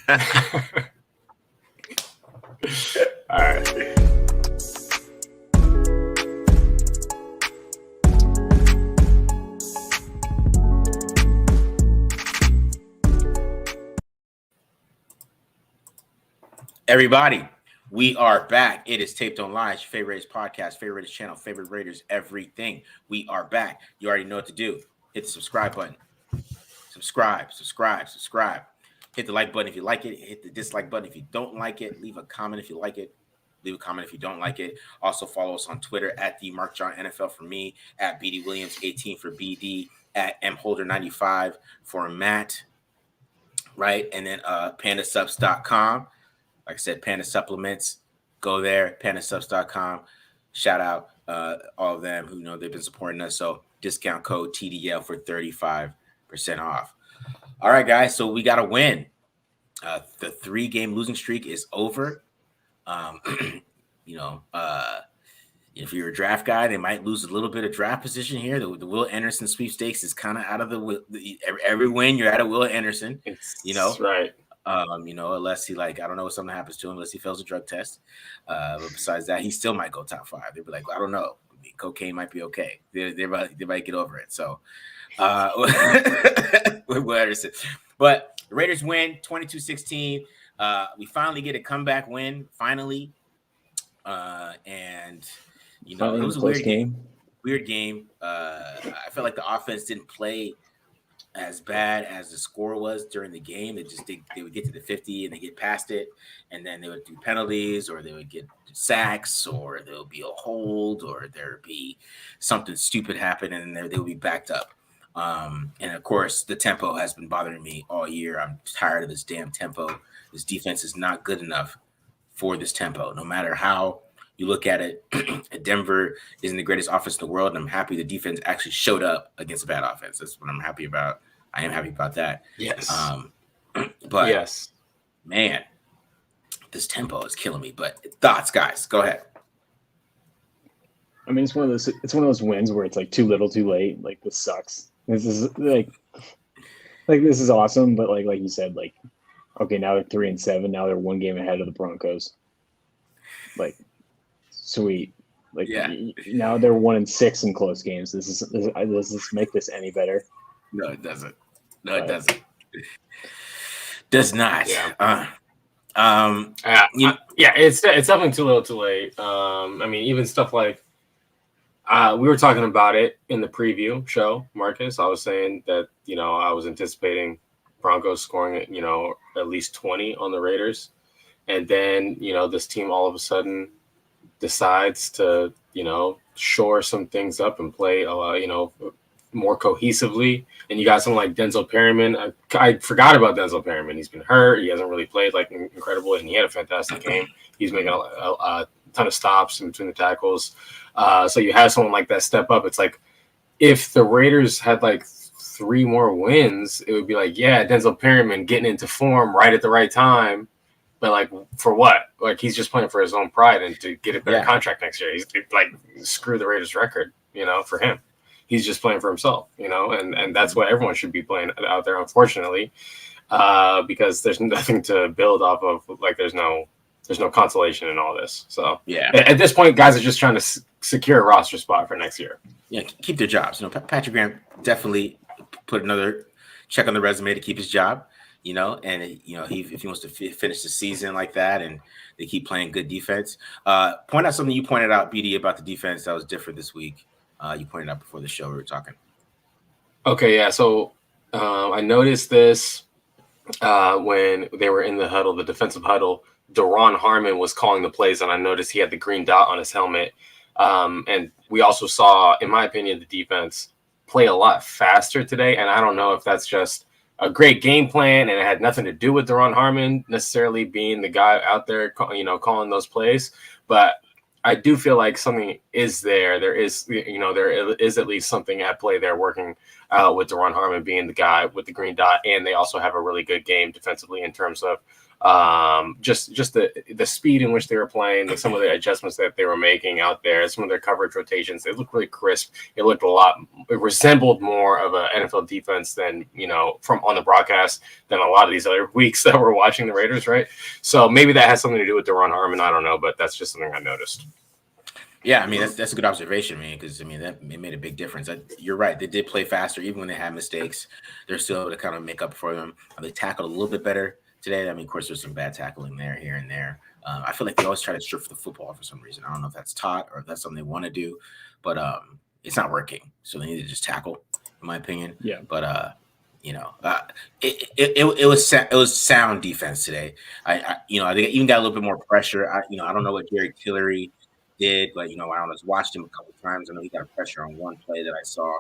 All right. Everybody, we are back. It is Taped On Live, your favorite Raiders podcast, favorite Raiders channel, favorite Raiders everything. We are back. You already know what to do. Hit the subscribe button. Subscribe. Hit the like button if you like it. Hit the dislike button if you don't like it. Leave a comment if you like it. Leave a comment if you don't like it. Also follow us on Twitter at the Mark John NFL for me, at BD Williams 18 for BD, at mholder95 for Matt. Right, and then pandasubs.com. Like I said, Panda Supplements, go there, pandasubs.com. Shout out all of them who know they've been supporting us. So discount code TDL for 35% off. All right, guys, so we got to win. The 3-game losing streak is over. If you're a draft guy, they might lose a little bit of draft position here. The Will Anderson sweepstakes is kind of out of every win you're at a Will Anderson. Right. Unless he I don't know if something happens to him, unless he fails a drug test. But besides that, he still might go top 5. They'd be like, I don't know. Cocaine might be okay. They might get over it. So, Will Anderson. But the Raiders win 22-16. We finally get a comeback win. Finally. It was a weird game. I felt like the offense didn't play as bad as the score was during the game. They would get to the 50 and they get past it, and then they would do penalties, or they would get sacks, or there would be a hold, or there would be something stupid happen, and they would be backed up. And of course, the tempo has been bothering me all year. I'm tired of this damn tempo. This defense is not good enough for this tempo, no matter how you look at it. Denver isn't the greatest offense in the world, and I'm happy the defense actually showed up against a bad offense. That's what I'm happy about. I am happy about that. Yes. But yes, man, this tempo is killing me. But thoughts, guys? Go ahead. I mean, it's one of those wins where it's like too little, too late. Like, this sucks. This is like this is awesome, but like you said, like, okay, now they're 3-7. Now they're 1 game ahead of the Broncos. Like, sweet. Like, now they're 1-6 in close games. Does this make this any better? No, it doesn't. It doesn't. Does not. Yeah. It's definitely too little, too late. I mean, even stuff like we were talking about it in the preview show, Marcus. I was saying that I was anticipating Broncos scoring at least 20 on the Raiders, and then this team all of a sudden decides to shore some things up and play more cohesively. And you got someone like Denzel Perryman. I forgot about Denzel Perryman. He's been hurt. He hasn't really played like incredible, and he had a fantastic game. He's making a ton of stops in between the tackles. So you have someone like that step up. It's like if the Raiders had like 3 more wins, it would be like, yeah, Denzel Perryman getting into form right at the right time. But like, for what? Like, he's just playing for his own pride and to get a better contract next year. He's like, screw the Raiders record, for him. He's just playing for himself, and that's what everyone should be playing out there, unfortunately, because there's nothing to build off of. Like, there's no consolation in all this. So at this point, guys are just trying to secure a roster spot for next year. Yeah, keep their jobs. Patrick Graham definitely put another check on the resume to keep his job. And if he wants to finish the season like that, and they keep playing good defense. Point out something you pointed out, BD, about the defense that was different this week. You pointed out before the show we were talking. Okay, yeah. So I noticed this when they were in the huddle, the defensive huddle. Daron Harmon was calling the plays, and I noticed he had the green dot on his helmet. And we also saw, in my opinion, the defense play a lot faster today. And I don't know if that's just a great game plan, and it had nothing to do with Daron Harmon necessarily being the guy out there, calling those plays. But I do feel like something is there. There is, there is at least something at play there working with Deron Harmon being the guy with the green dot, and they also have a really good game defensively in terms of just the speed in which they were playing, some of the adjustments that they were making out there, some of their coverage rotations. It looked really crisp. It resembled more of an NFL defense than, from on the broadcast than a lot of these other weeks that we're watching the Raiders, right? So maybe that has something to do with Deron Harmon. I don't know, but that's just something I noticed. Yeah, I mean that's a good observation, man. Because I mean it made a big difference. You're right; they did play faster, even when they had mistakes. They're still able to kind of make up for them. They tackled a little bit better today. I mean, of course, there's some bad tackling there, here and there. I feel like they always try to strip the football for some reason. I don't know if that's taught or if that's something they want to do, but it's not working. So they need to just tackle, in my opinion. Yeah. But it was sound defense today. They even got a little bit more pressure. I don't know what Jerry Tillery did, but I watched him a couple of times. I know he got pressure on one play that I saw.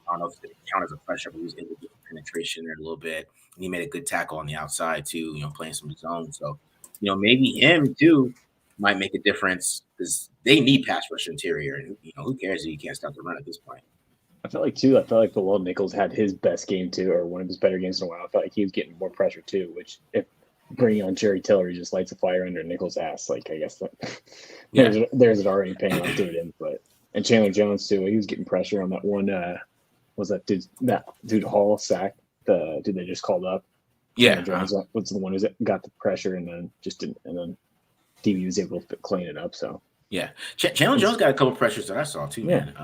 I don't know if it counted as a pressure, but he was able to get penetration there a little bit. And he made a good tackle on the outside too, playing some zone. So, maybe him too might make a difference because they need pass rush interior. And who cares if you can't stop the run at this point? I felt like Bilal Nichols had his best game too, or one of his better games in a while. I felt like he was getting more pressure too, which if bringing on Jerry Tillery just lights a fire under Nichols' ass, like I guess there's it already paying off dividends. And Chandler Jones too, he was getting pressure on that one. Was that dude Hall sack? The dude they just called up. Yeah, Jones was the one who got the pressure and then just didn't, and then DB was able to clean it up. So yeah, Chandler Jones got a couple pressures that I saw too, man.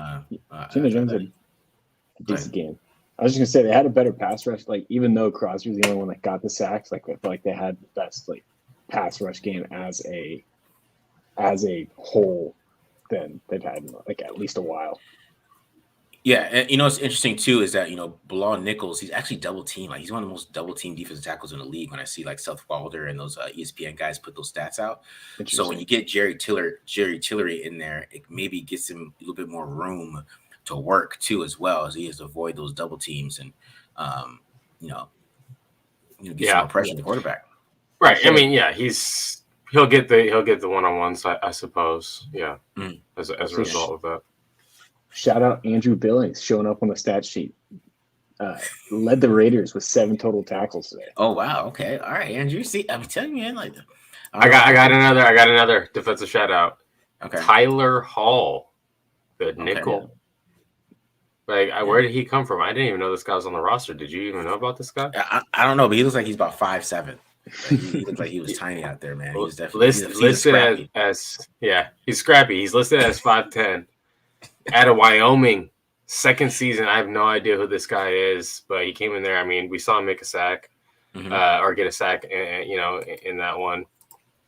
Chandler Jones had a decent game. I was just gonna say they had a better pass rush. Like even though Crosby was the only one that got the sacks, like I feel like they had the best like pass rush game as a whole than they've had in like at least a while. Yeah, and what's interesting too is that Bilal Nichols, he's actually double teamed. Like he's one of the most double teamed defensive tackles in the league. When I see like Seth Wilder and those ESPN guys put those stats out, so when you get Jerry Tillery in there, it maybe gets him a little bit more room to work too, as well as he has to avoid those double teams and get some more pressure on the quarterback. Right. I mean, yeah, he'll get the one-on-ones, I suppose. Yeah, as a result of that. Shout out Andrew Billings showing up on the stat sheet. Led the Raiders with 7 total tackles today. Oh wow! Okay, all right, Andrew. See, I'm telling you, man. Like, I got another defensive shout out. Okay, Tyler Hall, the nickel. Yeah. Where did he come from? I didn't even know this guy was on the roster. Did you even know about this guy? I don't know, but he looks like he's about 5'7". He looked like he was tiny out there, man. He was definitely listed as he's scrappy. He's listed as 5'10". Out of Wyoming, second season. I have no idea who this guy is, but he came in there. I mean, we saw him make a sack, or get a sack, in that one.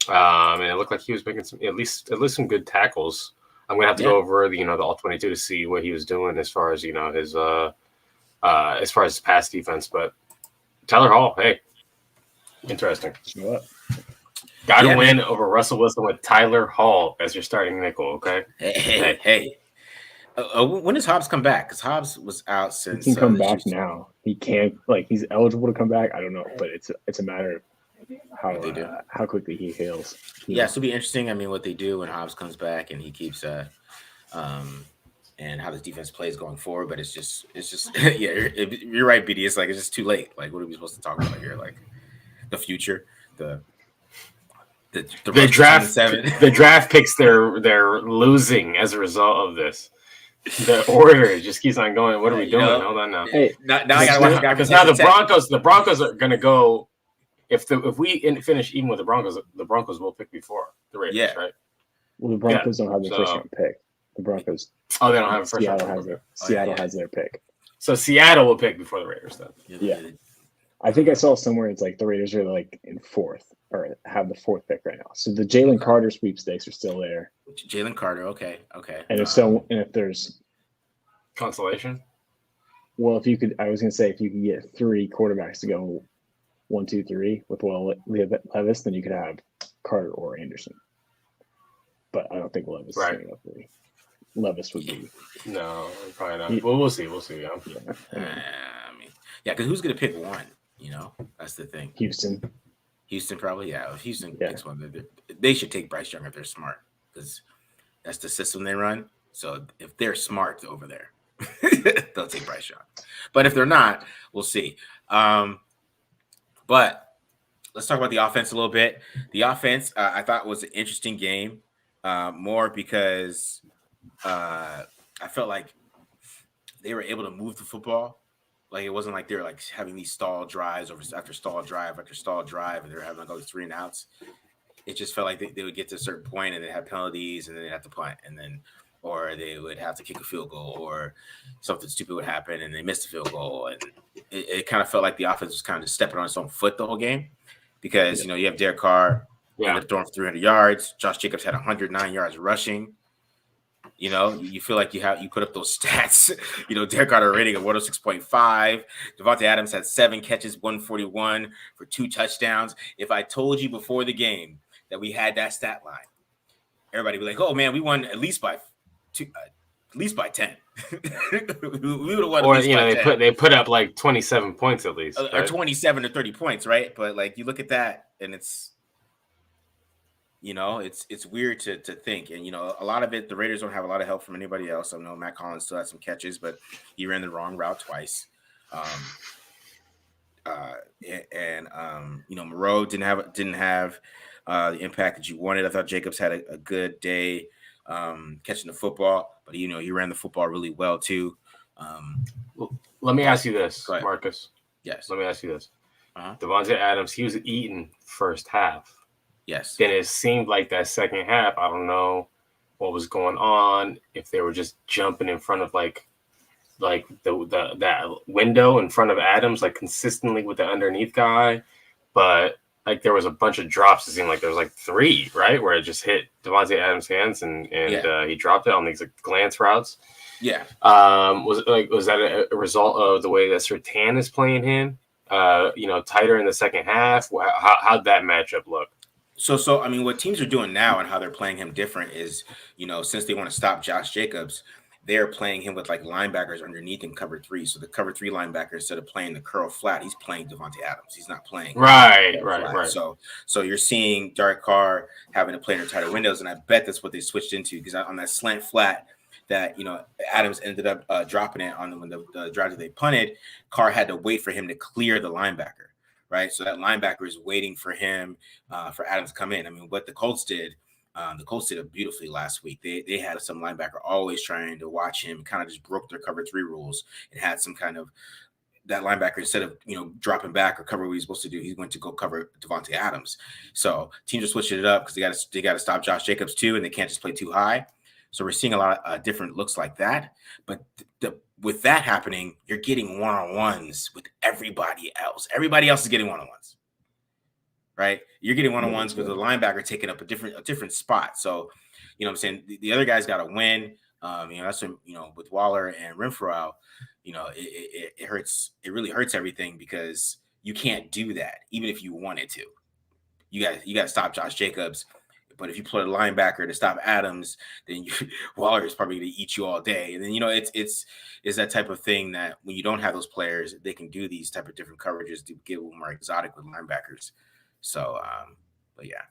And it looked like he was making at least some good tackles. I'm gonna have to go over the all 22 to see what he was doing as far as his as far as his pass defense. But Tyler Hall, hey, interesting. Got to win over Russell Wilson with Tyler Hall as your starting nickel. Okay. Hey. When does Hobbs come back? Because Hobbs was out since. He can come back now. He can't. He's eligible to come back. I don't know, but it's a matter of how quickly he heals. Yeah, so it'll be interesting. I mean, what they do when Hobbs comes back and he keeps and how this defense plays going forward. But it's just you're right, BD. It's just too late. Like, what are we supposed to talk about here? Like the future, the draft. The draft picks they're losing as a result of this. The order just keeps on going. What are we doing? Hold on now. Hey, now I gotta watch because now the Broncos are gonna go. If we finish even with the Broncos will pick before the Raiders, right? Well, the Broncos don't have the first round pick. The Broncos. Oh, they don't have a first round pick. Seattle has their pick. So Seattle will pick before the Raiders then. Yeah. I think I saw somewhere it's like the Raiders are in 4th or have the 4th pick right now. So the Jalen Carter sweepstakes are still there. Jalen Carter, okay. And if there's consolation. Well, I was gonna say if you can get 3 quarterbacks to go 1, 2, 3 with Levis, then you could have Carter or Anderson. But I don't think Levis is going to go 3. Levis would be. No, probably not. We'll see. Yeah. Because who's going to pick 1? That's the thing. Houston probably. Yeah, if Houston picks 1, they should take Bryce Young if they're smart because that's the system they run. So if they're smart over there, They'll take Bryce Young. But if they're not, we'll see. But let's talk about the offense a little bit. The offense, I thought, was an interesting game, more because I felt like they were able to move the football. Like, it wasn't like they were like having these stall drives after stall drive after stall drive, and they were having like all these 3 and outs. It just felt like they would get to a certain point and they have penalties, and then they have to punt, and then or they would have to kick a field goal, or something stupid would happen and they missed a field goal, and it kind of felt like the offense was kind of stepping on its own foot the whole game. Because, you have Derek Carr ended up throwing for 300 yards. Josh Jacobs had 109 yards rushing. You feel like you put up those stats. Derek Carr had a rating of 106.5. Devontae Adams had 7 catches, 141 for 2 touchdowns. If I told you before the game that we had that stat line, everybody would be like, "Oh man, we won at least by 10." We would have won. Or they put up like 27 points at least, or 27 or 30 points, right? But like, you look at that and it's weird to think. And a lot of it, the Raiders don't have a lot of help from anybody else. I know Matt Collins still had some catches, but he ran the wrong route twice. Moreau didn't have the impact that you wanted. I thought Jacobs had a good day catching the football, but he ran the football really well too. Let me ask you this, Go ahead. Marcus. Yes. Let me ask you this. Devontae Adams, he was eating first half. Yes. Then it seemed like that second half, I don't know what was going on, if they were just jumping in front of like that window in front of Adams, like consistently with the underneath guy, but like there was a bunch of drops. It seemed like there was like 3, right, where it just hit Devontae Adams' hands and he dropped it on these glance routes. Yeah. Was that a result of the way that Surtain is playing him? Tighter in the second half. How'd that matchup look? So I mean, what teams are doing now and how they're playing him different is, since they want to stop Josh Jacobs, they're playing him with like linebackers underneath in cover 3. So the cover 3 linebacker, instead of playing the curl flat, he's playing Devontae Adams. He's not playing right. So you're seeing Derek Carr having to play in tighter windows, and I bet that's what they switched into, because on that slant flat that Adams ended up dropping it on when the drive that they punted, Carr had to wait for him to clear the linebacker, right? So that linebacker is waiting for him for Adams to come in. I mean, what the Colts did it beautifully last week. They had some linebacker always trying to watch him, kind of just broke their cover 3 rules and had some kind of that linebacker, instead of dropping back or cover what he's supposed to do, he went to go cover Devontae Adams. So teams are switching it up because they got to stop Josh Jacobs too, and they can't just play too high. So we're seeing a lot of different looks like that. But with that happening, you're getting one-on-ones with everybody else. Everybody else is getting one-on-ones, right? You're getting one-on-ones with the linebacker taking up a different spot. So, what I'm saying, the other guys got to win. That's when, with Waller and Renfrow, it hurts. It really hurts everything, because you can't do that even if you wanted to. You got to stop Josh Jacobs. But if you put a linebacker to stop Adams, then Waller is probably going to eat you all day. And then, it's that type of thing that when you don't have those players, they can do these type of different coverages to get a little more exotic with linebackers. So, but yeah,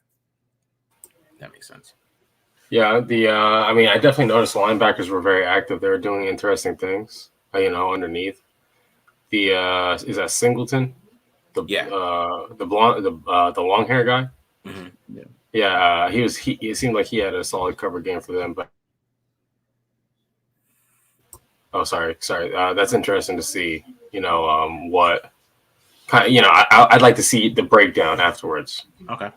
that makes sense. Yeah, I definitely noticed the linebackers were very active. They were doing interesting things, underneath. Is that Singleton? The blonde, the long hair guy. Mm-hmm. Yeah, it seemed like he had a solid cover game for them. But sorry. That's interesting to see. What kind. I'd like to see the breakdown afterwards. Okay.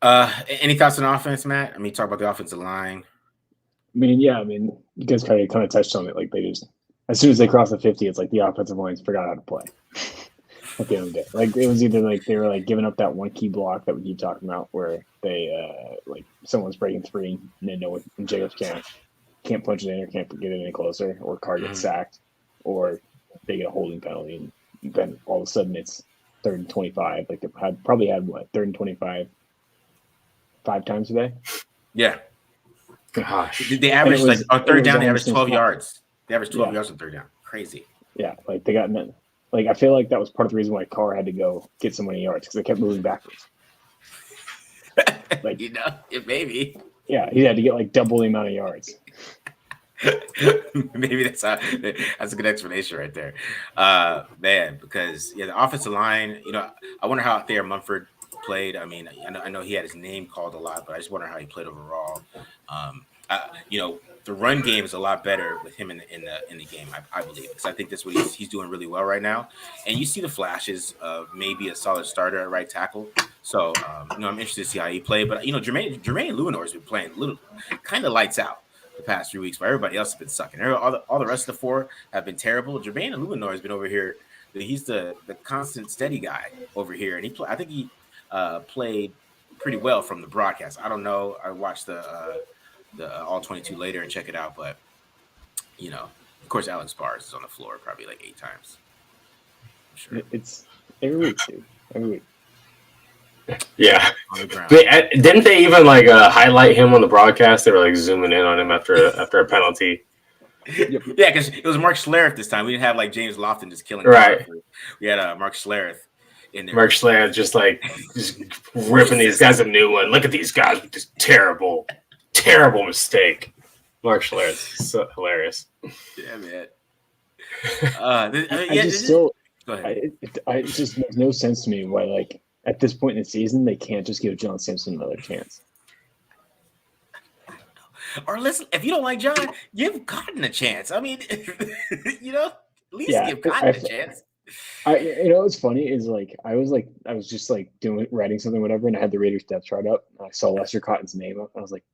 Any thoughts on offense, Matt? I mean, talk about the offensive line. You guys kind of touched on it. Like, they just, as soon as they crossed the 50, it's like the offensive lines forgot how to play. At the end of the day, like, it was either like they were like giving up that one key block that we keep talking about, where they like someone's breaking 3 and they know and Jacobs can't punch it in or can't get it any closer, or Carr gets sacked, or they get a holding penalty, and then all of a sudden it's 3rd and 25. Like, they probably had 3rd and 25 5 times today. Yeah. Gosh. They averaged like on 3rd down, they averaged 12 yards. They averaged 12 yards on 3rd down. Crazy. Yeah, like they got like, I feel like that was part of the reason why Carr had to go get so many yards, because they kept moving backwards. Like, it maybe. Yeah, he had to get like double the amount of yards. Maybe that's a good explanation right there, man. Because the offensive line, I wonder how Thayer Munford played. I mean, I know he had his name called a lot, but I just wonder how he played overall. The run game is a lot better with him in the game, I believe, because I think that's what he's doing really well right now. And you see the flashes of maybe a solid starter at right tackle. So I'm interested to see how he played. But Jermaine Luinor has been playing kind of lights out the past 3 weeks, but everybody else has been sucking. All the rest of the four have been terrible. Jermaine Luinor has been over here. He's the constant steady guy over here, and I think he played pretty well from the broadcast. I don't know. I watched the all 22 later and check it out, but of course, Alex Bars is on the floor probably like 8 times. I'm sure it's every week, dude. Every week. Yeah. Didn't they even highlight him on the broadcast? They were like zooming in on him after a penalty. Yep. Yeah, because it was Mark Schlereth this time. We didn't have like James Lofton just killing. Right. We had Mark Schlereth in there. Mark Schlereth just ripping these guys a new one. Look at these guys with this terrible mistake. Mark Schlereth, so hilarious. Yeah, man. Go ahead. It just makes no sense to me why at this point in the season they can't just give John Simpson another chance. Or listen, if you don't like John, give Cotton a chance. I mean, at least give Cotton a chance. What's funny is I was just writing something, whatever, and I had the Raiders depth chart up. And I saw Lester Cotton's name up. I was like,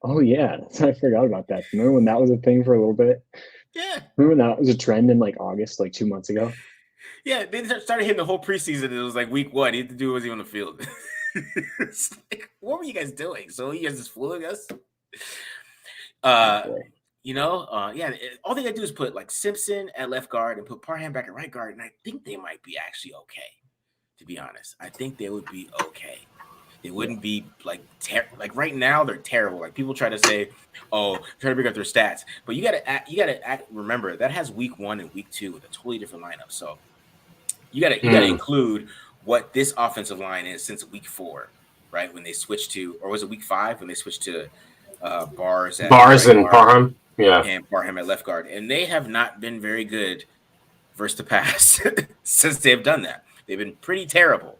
oh yeah, I forgot about that. Remember when that was a thing for a little bit? Yeah. Remember when that was a trend in August, 2 months ago? Yeah, they started hitting the whole preseason. It was week 1. He had to do was he on the field. It's what were you guys doing? So you guys just fooling us? All they gotta do is put Simpson at left guard and put Parham back at right guard, and I think they might be actually okay. To be honest, I think they would be okay. They wouldn't be right now they're terrible. People try to say, "Oh, try to bring up their stats," but you gotta remember that has week 1 and week 2 with a totally different lineup. So you gotta include what this offensive line is since week 4, right? When they switched to, or was it week 5 when they switched to Bars and Parham, and Parham at left guard, and they have not been very good versus the pass since they've done that. They've been pretty terrible.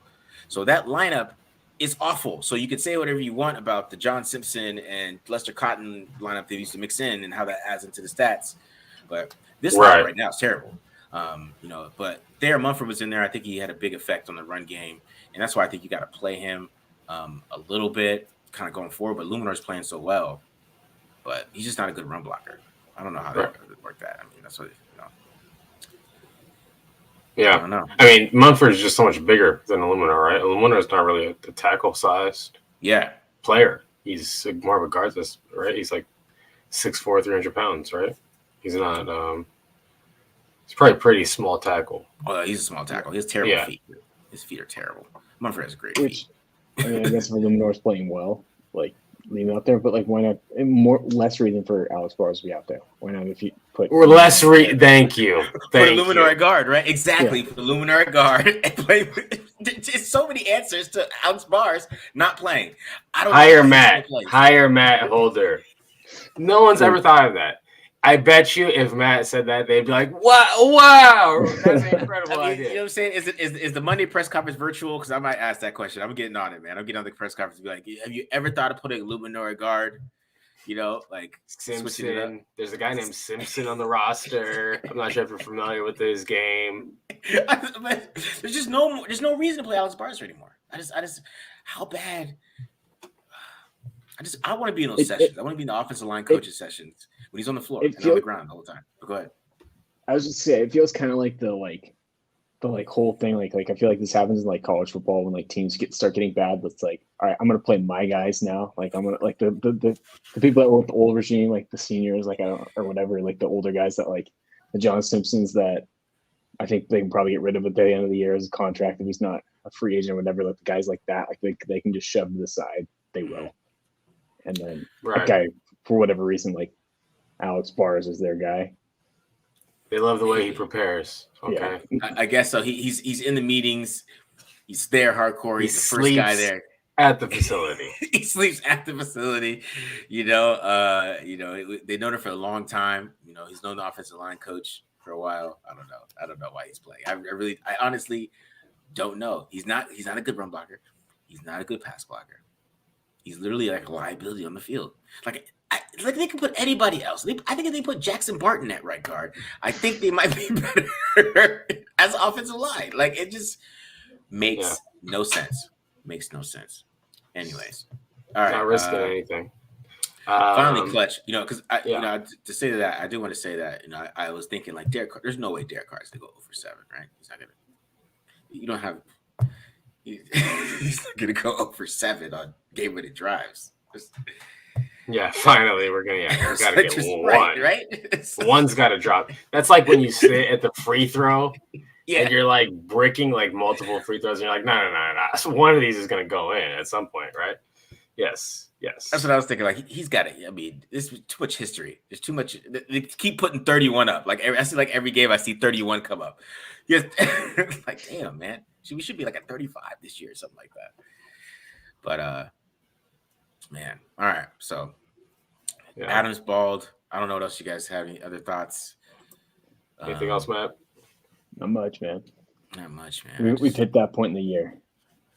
So that lineup is awful. So you could say whatever you want about the John Simpson and Lester Cotton lineup they used to mix in and how that adds into the stats, but this lineup right now is terrible. But Thayer Munford was in there. I think he had a big effect on the run game, and that's why I think you got to play him a little bit, kind of going forward. But Luminor's playing so well, but he's just not a good run blocker. I don't know how that would work. That I mean, that's what Yeah, I don't know. I mean, Munford is just so much bigger than Luminor, right? Luminor is not really a tackle-sized player. He's more of a guard, right? He's 6'4", 300 pounds, right? He's not. He's probably a pretty small tackle. Oh, he's a small tackle. He has terrible feet. His feet are terrible. Munford has great feet. I mean, I guess if Luminor's playing well, leave him out there. But why not? Less reason for Alex Bars to be out there. Why not if you put? Or less Thank you. Put a Luminor at guard, right? Exactly. Put a Luminor at guard and play. It's so many answers to Alex Bars not playing. I don't hire Matt Holder. No one's ever thought of that. I bet you if Matt said that, they'd be like, wow, that's an incredible idea. You know what I'm saying? Is the Monday press conference virtual? Because I might ask that question. I'm getting on it, man. I'm getting on the press conference and be like, have you ever thought of putting Luminor at guard? Simpson. There's a guy named Simpson on the roster. I'm not sure if you're familiar with his game. There's no reason to play Alex Bars anymore. How bad? I want to be in those sessions. I want to be in the offensive line coaches sessions when he's on the floor and on the ground all the time. But go ahead. I was just saying, it feels kind of like the whole thing. I feel like this happens in college football when teams start getting bad. That's all right, I'm gonna play my guys now. I'm gonna the people that were with the old regime, the seniors, or whatever, the older guys that the John Simpsons that I think they can probably get rid of at the end of the year as a contract if he's not a free agent or whatever. The guys like that, they can just shove to the side. They will. And then a guy, for whatever reason, Alex Bars is their guy. They love the way he prepares. Okay. Yeah. I guess so. He's in the meetings. He's there hardcore. He's the first guy there. at the facility. He sleeps at the facility. They've known him for a long time. He's known the offensive line coach for a while. I don't know why he's playing. I honestly don't know. He's not a good run blocker. He's not a good pass blocker. He's literally like a liability on the field. Like they could put anybody else. I think if they put Jackson Barton at right guard, I think they might be better as offensive line. Like it just makes no sense. Makes no sense. Anyways, all right. Not risking anything. Finally, clutch. Because to say that, I do want to say that. I was thinking like Derek. There's no way Derek Carr is gonna go over 7, right? He's not gonna. You don't have. He's not gonna go over 7 on game-winning drives. Finally, we gotta get one. Right? One's got to drop. That's like when you sit at the free throw. Yeah. And you're like bricking like multiple free throws, and you're like, no. So one of these is going to go in at some point, right? Yes. That's what I was thinking. Like he's got it. I mean, there's too much history. There's too much. They keep putting 31 up. Like I see, like every game I see 31 come up. Yes, like damn, man. We should be like at 35 this year or something like that. But man, all right. So Adam's bald. I don't know what else you guys have. Any other thoughts? Anything else, Matt? Not much, man. Not much, man. We've hit that point in the year.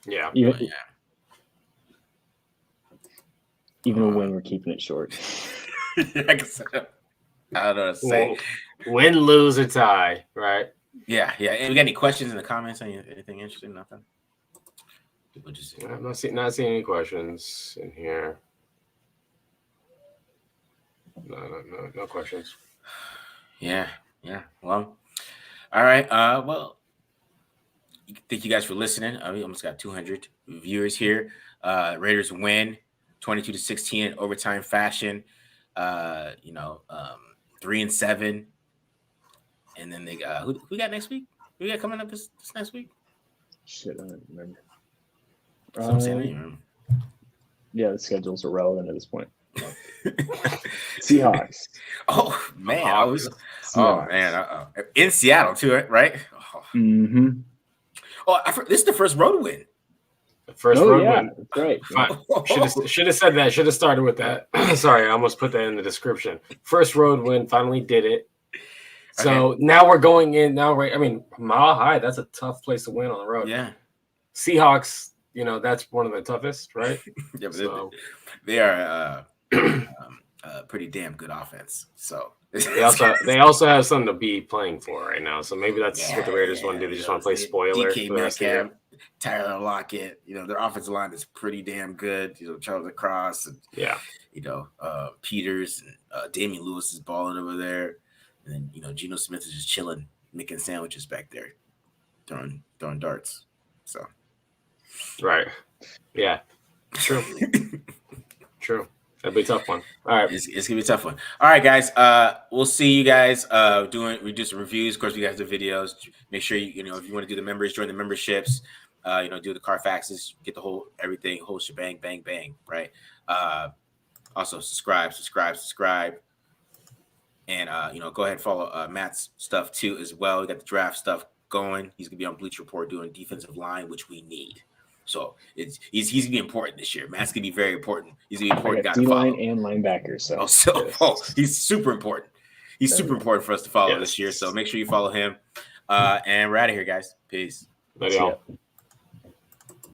Yeah. Even when we're keeping it short. I don't know what to say. Win, lose, or tie, right? Yeah. And we got any questions in the comments? Anything interesting? Nothing? People just... I'm not seeing any questions in here. No questions. Yeah. Well, all right. Well, thank you guys for listening. We almost got 200 viewers here. Raiders win 22-16 in overtime fashion. 3-7, and then they got who we got next week? Who we got coming up this next week? Shit, I don't remember. I'm saying, I don't remember. Yeah, the schedule's irrelevant at this point. Seahawks. Oh man, in Seattle too, right? Oh. Mm-hmm. This is the first road win. The first road win. Great. Should have said that. Should have started with that. Sorry, I almost put that in the description. First road win. Finally did it. So now we're going in. Now, right? I mean, Mile High. That's a tough place to win on the road. Yeah. Seahawks. That's one of the toughest, right? Yeah, but they are a pretty damn good offense. So they also have something to be playing for right now. So maybe that's what the Raiders want to do. They just want to play spoiler. DK Metcalf, Tyler Lockett. Their offensive line is pretty damn good. Charles Cross and Peters and Damian Lewis is balling over there, and then Geno Smith is just chilling, making sandwiches back there, throwing darts. So. Right. Yeah. True. True. That'd be a tough one. All right. It's gonna be a tough one. All right, guys. We'll see you guys do some reviews. Of course, we guys do videos. Make sure if you want to do the members, join the memberships. Do the Carfaxes, get the whole shebang, bang, bang. Right. Also subscribe. And go ahead and follow Matt's stuff too as well. We got the draft stuff going. He's gonna be on Bleach Report doing defensive line, which we need. So he's gonna be important this year. Matt's gonna be very important. He's gonna be important guy to follow. D-line and linebacker. He's super important. He's super important for us to follow this year. So make sure you follow him. And we're out of here, guys. Peace. Bye, y'all.